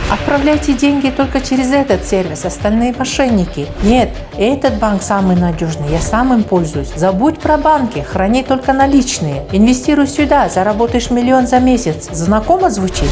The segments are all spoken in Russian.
Отправляйте деньги только через этот сервис, остальные мошенники. Нет, этот банк самый надежный, я сам им пользуюсь. Забудь про банки, храни только наличные. Инвестируй сюда, заработаешь 1 000 000 за месяц. Знакомо звучит?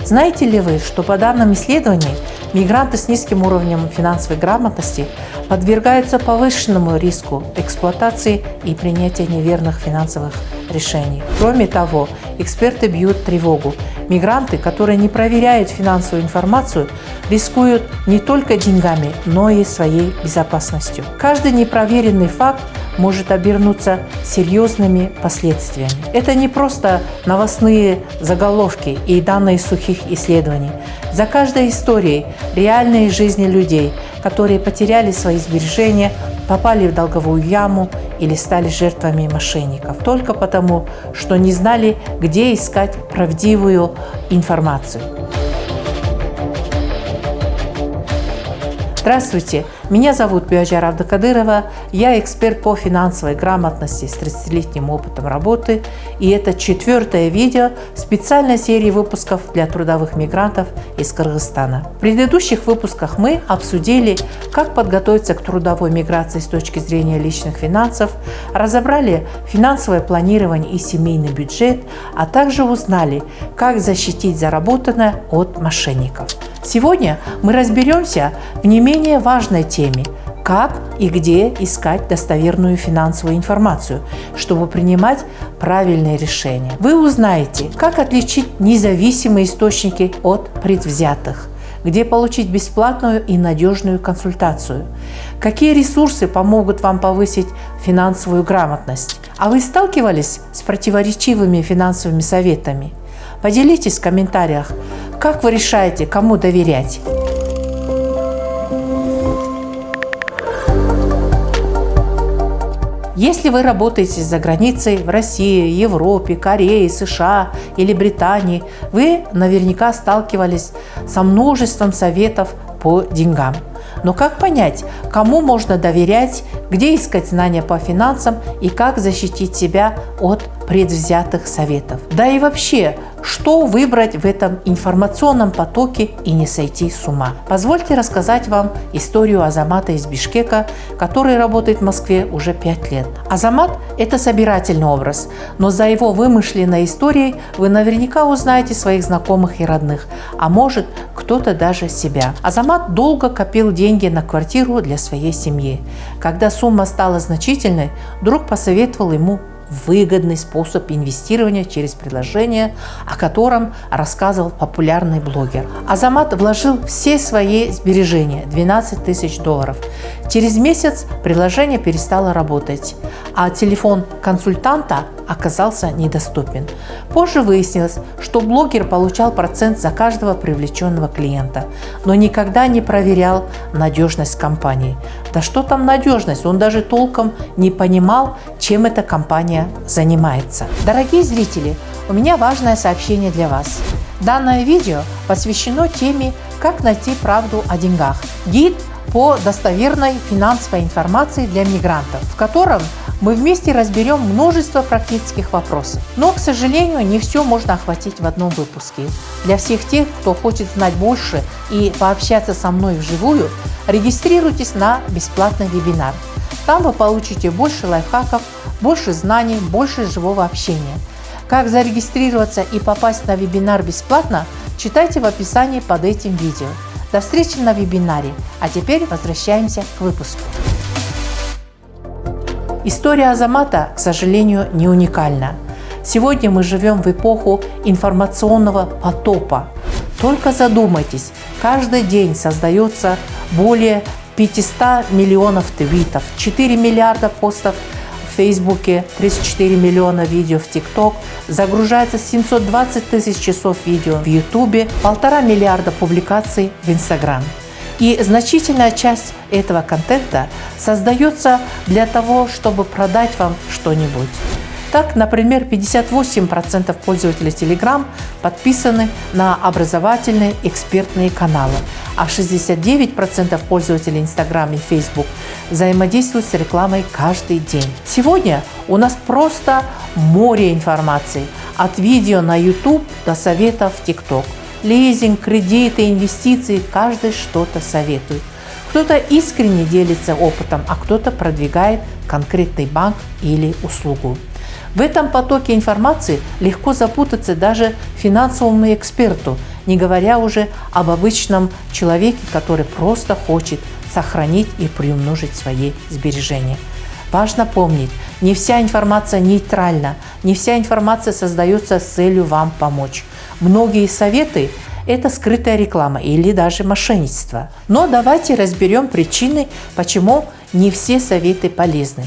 Знаете ли вы, что по данным исследований, мигранты с низким уровнем финансовой грамотности подвергаются повышенному риску эксплуатации и принятия неверных финансовых решений? Кроме того, эксперты бьют тревогу. Мигранты, которые не проверяют финансовую информацию, рискуют не только деньгами, но и своей безопасностью. Каждый непроверенный факт может обернуться серьезными последствиями. Это не просто новостные заголовки и данные сухих исследований. За каждой историей реальные жизни людей, которые потеряли свои сбережения, попали в долговую яму или стали жертвами мошенников только потому, что не знали, где искать правдивую информацию. Здравствуйте, меня зовут Биажар Абдукадырова, я эксперт по финансовой грамотности с 30-летним опытом работы, и это 4-е видео специальной серии выпусков для трудовых мигрантов из Кыргызстана. В предыдущих выпусках мы обсудили, как подготовиться к трудовой миграции с точки зрения личных финансов, разобрали финансовое планирование и семейный бюджет, а также узнали, как защитить заработанное от мошенников. Сегодня мы разберемся в не менее важной теме – как и где искать достоверную финансовую информацию, чтобы принимать правильные решения. Вы узнаете, как отличить независимые источники от предвзятых, где получить бесплатную и надежную консультацию, какие ресурсы помогут вам повысить финансовую грамотность. А вы сталкивались с противоречивыми финансовыми советами? Поделитесь в комментариях, как вы решаете, кому доверять. Если вы работаете за границей в России, Европе, Корее, США или Британии, вы наверняка сталкивались со множеством советов по деньгам. Но как понять, кому можно доверять, где искать знания по финансам и как защитить себя от предвзятых советов? Да и вообще, что выбрать в этом информационном потоке и не сойти с ума? Позвольте рассказать вам историю Азамата из Бишкека, который работает в Москве уже 5 лет. Азамат – это собирательный образ, но за его вымышленной историей вы наверняка узнаете своих знакомых и родных, а может, кто-то даже себя. Азамат долго копил деньги на квартиру для своей семьи. Когда сумма стала значительной, друг посоветовал ему выгодный способ инвестирования через приложение, о котором рассказывал популярный блогер. Азамат вложил все свои сбережения – $12 000. Через месяц приложение перестало работать, а телефон консультанта оказался недоступен. Позже выяснилось, что блогер получал процент за каждого привлеченного клиента, но никогда не проверял надежность компании. Да что там надежность, он даже толком не понимал, чем эта компания занимается. Дорогие зрители, у меня важное сообщение для вас. Данное видео посвящено теме «Как найти правду о деньгах». Гид по достоверной финансовой информации для мигрантов, в котором мы вместе разберем множество практических вопросов. Но, к сожалению, не все можно охватить в одном выпуске. Для всех тех, кто хочет знать больше и пообщаться со мной вживую, регистрируйтесь на бесплатный вебинар. Там вы получите больше лайфхаков, больше знаний, больше живого общения. Как зарегистрироваться и попасть на вебинар бесплатно, читайте в описании под этим видео. До встречи на вебинаре, а теперь возвращаемся к выпуску. История Азамата, к сожалению, не уникальна. Сегодня мы живем в эпоху информационного потопа. Только задумайтесь, каждый день создается более 500 миллионов твитов, 4 миллиарда постов в Фейсбуке, 34 миллиона видео в ТикТок, загружается 720 000 часов видео в Ютубе, 1,5 миллиарда публикаций в Инстаграм. И значительная часть этого контента создается для того, чтобы продать вам что-нибудь. Так, например, 58% пользователей Telegram подписаны на образовательные экспертные каналы, а 69% пользователей Instagram и Facebook взаимодействуют с рекламой каждый день. Сегодня у нас просто море информации, от видео на YouTube до советов в TikTok. лизинг, кредиты, инвестиции, каждый что-то советует. Кто-то искренне делится опытом, а кто-то продвигает конкретный банк или услугу. В этом потоке информации легко запутаться даже финансовому эксперту, не говоря уже об обычном человеке, который просто хочет сохранить и приумножить свои сбережения. Важно помнить, не вся информация нейтральна, не вся информация создается с целью вам помочь. Многие советы – это скрытая реклама или даже мошенничество. Но давайте разберем причины, почему не все советы полезны.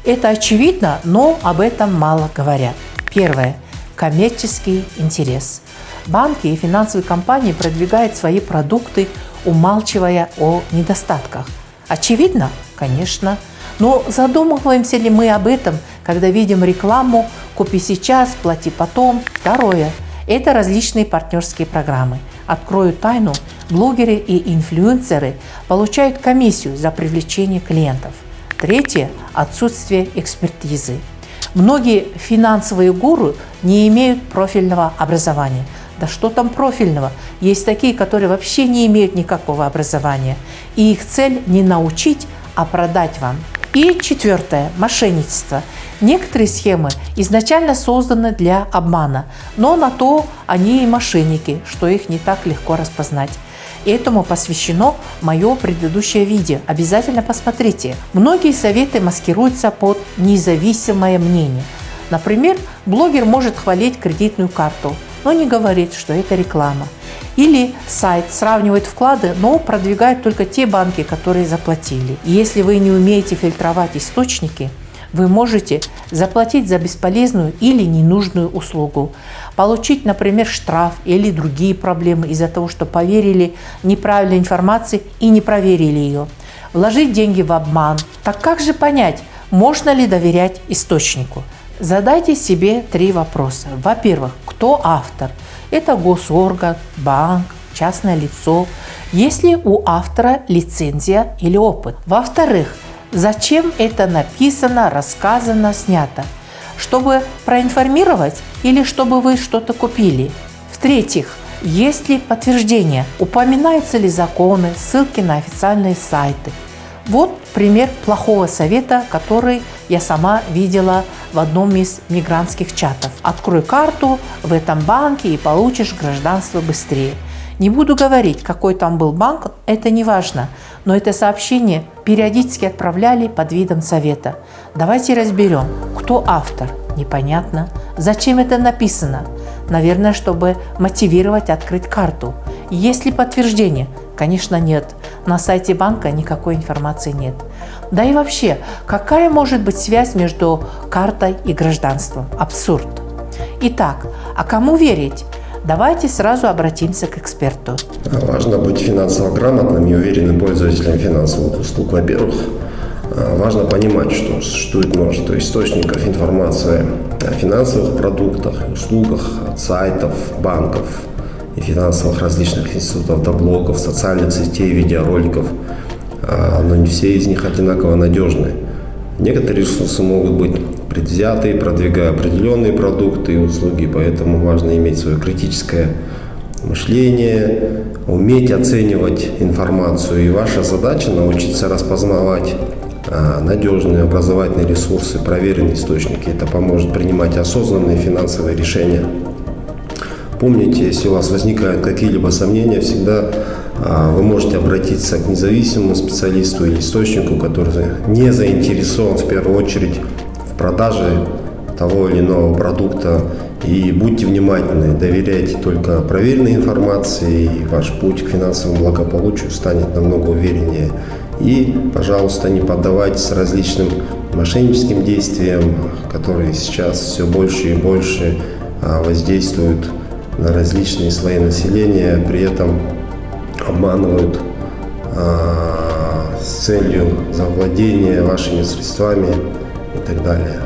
Это очевидно, но об этом мало говорят. Первое – коммерческий интерес. Банки и финансовые компании продвигают свои продукты, умалчивая о недостатках. Очевидно? Конечно. Но задумываемся ли мы об этом, когда видим рекламу «Купи сейчас, плати потом»? Второе – это различные партнерские программы. Открою тайну, блогеры и инфлюенсеры получают комиссию за привлечение клиентов. Третье – отсутствие экспертизы. Многие финансовые гуру не имеют профильного образования. Да что там профильного? Есть такие, которые вообще не имеют никакого образования. И их цель не научить, а продать вам. И четвертое – мошенничество. Некоторые схемы изначально созданы для обмана, но на то они и мошенники, что их не так легко распознать. Этому посвящено мое предыдущее видео. Обязательно посмотрите. Многие советы маскируются под независимое мнение. Например, блогер может хвалить кредитную карту, но не говорит, что это реклама. Или сайт сравнивает вклады, но продвигает только те банки, которые заплатили. И если вы не умеете фильтровать источники, вы можете заплатить за бесполезную или ненужную услугу, получить, например, штраф или другие проблемы из-за того, что поверили неправильной информации и не проверили ее, вложить деньги в обман. Так как же понять, можно ли доверять источнику? Задайте себе 3 вопроса. Во-первых, кто автор? Это госорган, банк, частное лицо. Есть ли у автора лицензия или опыт? Во-вторых, зачем это написано, рассказано, снято? Чтобы проинформировать или чтобы вы что-то купили? В-третьих, есть ли подтверждение? Упоминаются ли законы, ссылки на официальные сайты? Вот пример плохого совета, который я сама видела в одном из мигрантских чатов. Открой карту в этом банке и получишь гражданство быстрее. Не буду говорить, какой там был банк, это не важно, но это сообщение периодически отправляли под видом совета. Давайте разберем, кто автор. Непонятно. Зачем это написано? Наверное, чтобы мотивировать открыть карту. Есть ли подтверждение? Конечно, нет. На сайте банка никакой информации нет. Да и вообще, какая может быть связь между картой и гражданством? Абсурд. Итак, а кому верить? Давайте сразу обратимся к эксперту. Важно быть финансово грамотным и уверенным пользователем финансовых услуг. Во-первых, важно понимать, что существует множество источников информации о финансовых продуктах, услугах, от сайтов, банков и финансовых различных институтов до блогов, социальных сетей, видеороликов, но не все из них одинаково надежны. Некоторые ресурсы могут быть предвзятые, продвигая определенные продукты и услуги, поэтому важно иметь свое критическое мышление, уметь оценивать информацию. И ваша задача научиться распознавать надежные образовательные ресурсы, проверенные источники. Это поможет принимать осознанные финансовые решения. Помните, если у вас возникают какие-либо сомнения, всегда вы можете обратиться к независимому специалисту или источнику, который не заинтересован в первую очередь в продаже того или иного продукта. И будьте внимательны, доверяйте только проверенной информации, и ваш путь к финансовому благополучию станет намного увереннее. И, пожалуйста, не поддавайтесь различным мошенническим действиям, которые сейчас все больше и больше воздействуют на различные слои населения, при этом обманывают с целью завладения вашими средствами и так далее.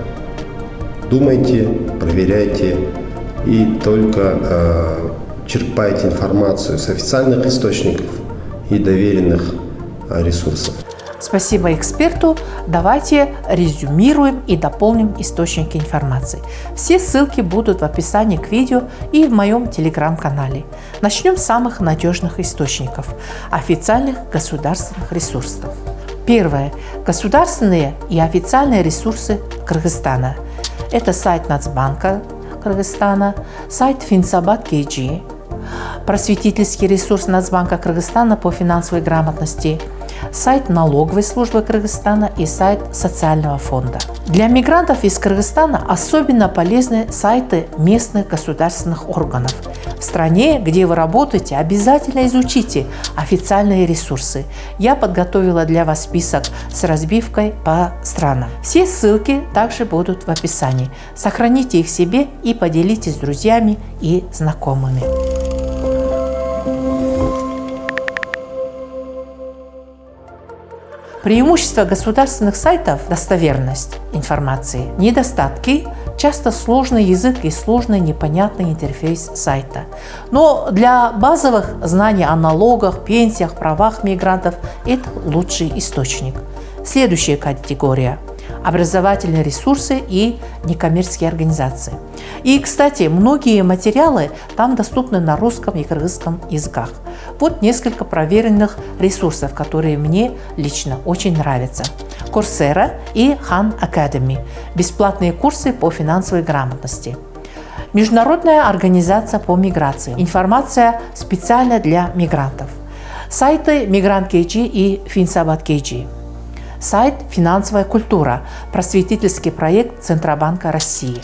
Думайте, проверяйте и только черпайте информацию с официальных источников и доверенных ресурсов. Спасибо эксперту. Давайте резюмируем и дополним источники информации. Все ссылки будут в описании к видео и в моем телеграм-канале. Начнем с самых надежных источников – официальных государственных ресурсов. Первое. Государственные и официальные ресурсы Кыргызстана. Это сайт Нацбанка Кыргызстана, сайт Финсабат.kg, просветительский ресурс Нацбанка Кыргызстана по финансовой грамотности, сайт налоговой службы Кыргызстана и сайт социального фонда. Для мигрантов из Кыргызстана особенно полезны сайты местных государственных органов. В стране, где вы работаете, обязательно изучите официальные ресурсы. Я подготовила для вас список с разбивкой по странам. Все ссылки также будут в описании. Сохраните их себе и поделитесь с друзьями и знакомыми. Преимущество государственных сайтов – достоверность информации. Недостатки – часто сложный язык и сложный непонятный интерфейс сайта. Но для базовых знаний о налогах, пенсиях, правах мигрантов – это лучший источник. Следующая категория – образовательные ресурсы и некоммерческие организации. И, кстати, многие материалы там доступны на русском и кыргызском языках. Вот несколько проверенных ресурсов, которые мне лично очень нравятся. Coursera и Khan Academy – бесплатные курсы по финансовой грамотности. Международная организация по миграции – информация специально для мигрантов. Сайты Migrant.kg и Finsabad.kg. Сайт «Финансовая культура» – просветительский проект Центробанка России.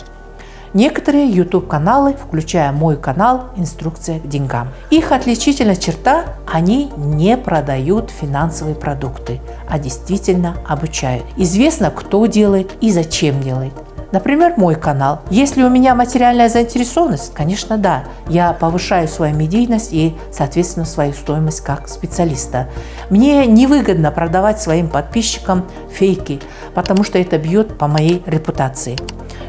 Некоторые YouTube-каналы, включая мой канал «Инструкция к деньгам». Их отличительная черта – они не продают финансовые продукты, а действительно обучают. Известно, кто делает и зачем делает. Например, мой канал. Если у меня материальная заинтересованность, конечно, да, я повышаю свою медийность и, соответственно, свою стоимость как специалиста. Мне невыгодно продавать своим подписчикам фейки, потому что это бьет по моей репутации.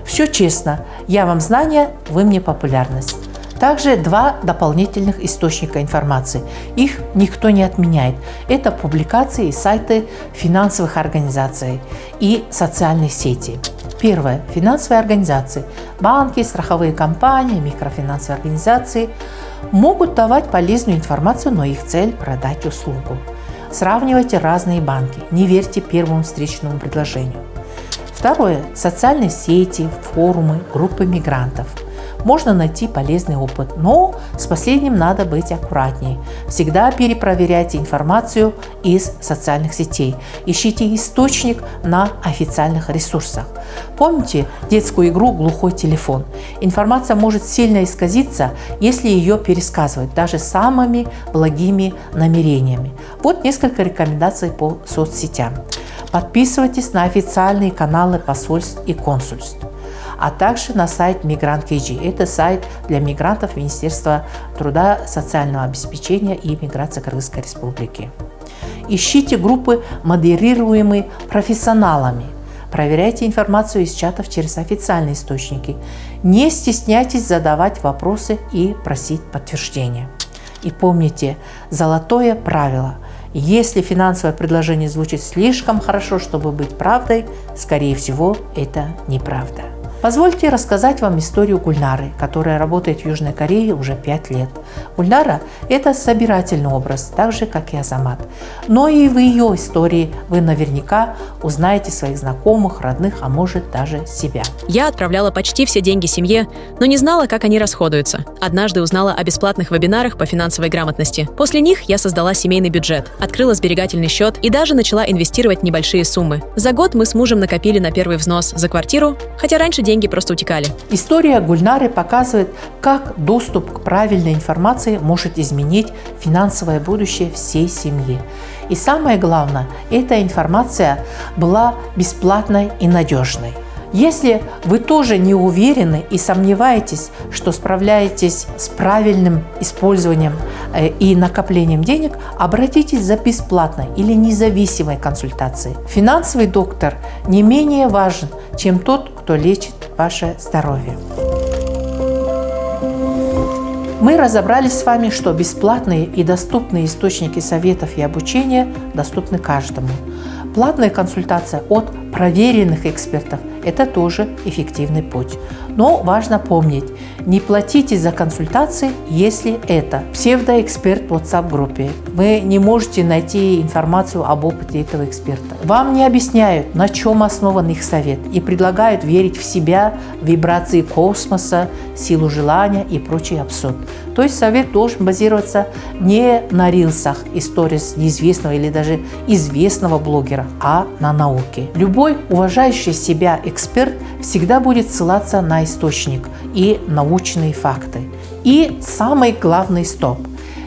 Все честно. Я вам знания, вы мне популярность. Также два дополнительных источника информации. Их никто не отменяет. Это публикации и сайты финансовых организаций и социальных сетей. Первое. Финансовые организации. Банки, страховые компании, микрофинансовые организации могут давать полезную информацию, но их цель – продать услугу. Сравнивайте разные банки. Не верьте первому встречному предложению. Второе. Социальные сети, форумы, группы мигрантов. Можно найти полезный опыт, но с последним надо быть аккуратнее. Всегда перепроверяйте информацию из социальных сетей. Ищите источник на официальных ресурсах. Помните детскую игру «Глухой телефон»? Информация может сильно исказиться, если ее пересказывать, даже самыми благими намерениями. Вот несколько рекомендаций по соцсетям. Подписывайтесь на официальные каналы посольств и консульств, а также на сайт Migrant.kg. Это сайт для мигрантов Министерства труда, социального обеспечения и миграции Кыргызской Республики. Ищите группы, модерируемые профессионалами. Проверяйте информацию из чатов через официальные источники. Не стесняйтесь задавать вопросы и просить подтверждения. И помните, золотое правило – если финансовое предложение звучит слишком хорошо, чтобы быть правдой, скорее всего, это неправда. Позвольте рассказать вам историю Гульнары, которая работает в Южной Корее уже 5 лет. Гульнара – это собирательный образ, так же, как и Азамат. Но и в ее истории вы наверняка узнаете своих знакомых, родных, а может даже себя. Я отправляла почти все деньги семье, но не знала, как они расходуются. Однажды узнала о бесплатных вебинарах по финансовой грамотности. После них я создала семейный бюджет, открыла сберегательный счет и даже начала инвестировать небольшие суммы. За год мы с мужем накопили на первый взнос за квартиру, хотя раньше деньги просто утекали. История Гульнары показывает, как доступ к правильной информации может изменить финансовое будущее всей семьи. И самое главное, эта информация была бесплатной и надежной. Если вы тоже не уверены и сомневаетесь, что справляетесь с правильным использованием и накоплением денег, обратитесь за бесплатной или независимой консультацией. Финансовый доктор не менее важен, чем тот, кто лечит ваше здоровье. Мы разобрались с вами, что бесплатные и доступные источники советов и обучения доступны каждому. платная консультация от проверенных экспертов – это тоже эффективный путь. Но важно помнить, не платите за консультации, если это псевдоэксперт в WhatsApp-группе. Вы не можете найти информацию об опыте этого эксперта. Вам не объясняют, на чем основан их совет, и предлагают верить в себя, вибрации космоса, силу желания и прочий абсурд. То есть совет должен базироваться не на рилсах и сторис неизвестного или даже известного блогера, а на науке. Любой уважающий себя эксперт всегда будет ссылаться на источник и научные факты. И самый главный стоп.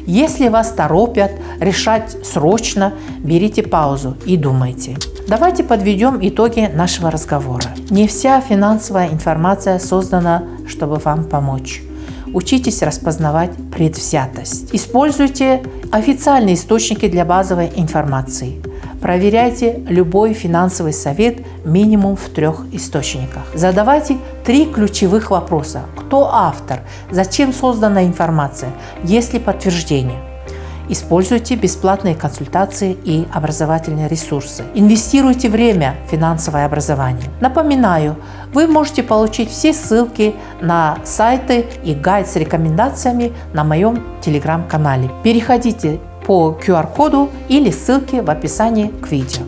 Если вас торопят решать срочно, берите паузу и думайте. Давайте подведем итоги нашего разговора. Не вся финансовая информация создана, чтобы вам помочь. Учитесь распознавать предвзятость. Используйте официальные источники для базовой информации. Проверяйте любой финансовый совет минимум в 3 источниках. Задавайте 3 ключевых вопроса. Кто автор? Зачем создана информация? Есть ли подтверждение? Используйте бесплатные консультации и образовательные ресурсы. Инвестируйте время в финансовое образование. Напоминаю, вы можете получить все ссылки на сайты и гайд с рекомендациями на моем телеграм-канале. Переходите по QR-коду или ссылке в описании к видео.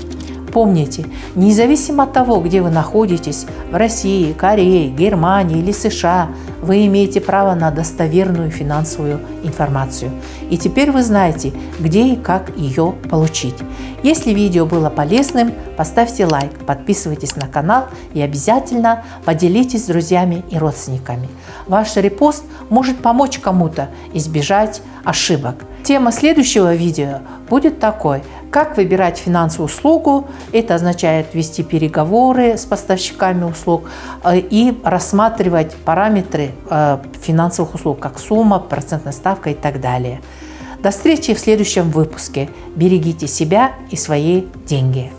Помните, независимо от того, где вы находитесь, в России, Корее, Германии или США, вы имеете право на достоверную финансовую информацию. И теперь вы знаете, где и как ее получить. Если видео было полезным, поставьте лайк, подписывайтесь на канал и обязательно поделитесь с друзьями и родственниками. Ваш репост может помочь кому-то избежать ошибок. Тема следующего видео будет такой: как выбирать финансовую услугу. Это означает вести переговоры с поставщиками услуг и рассматривать параметры финансовых услуг, как сумма, процентная ставка и так далее. До встречи в следующем выпуске. Берегите себя и свои деньги.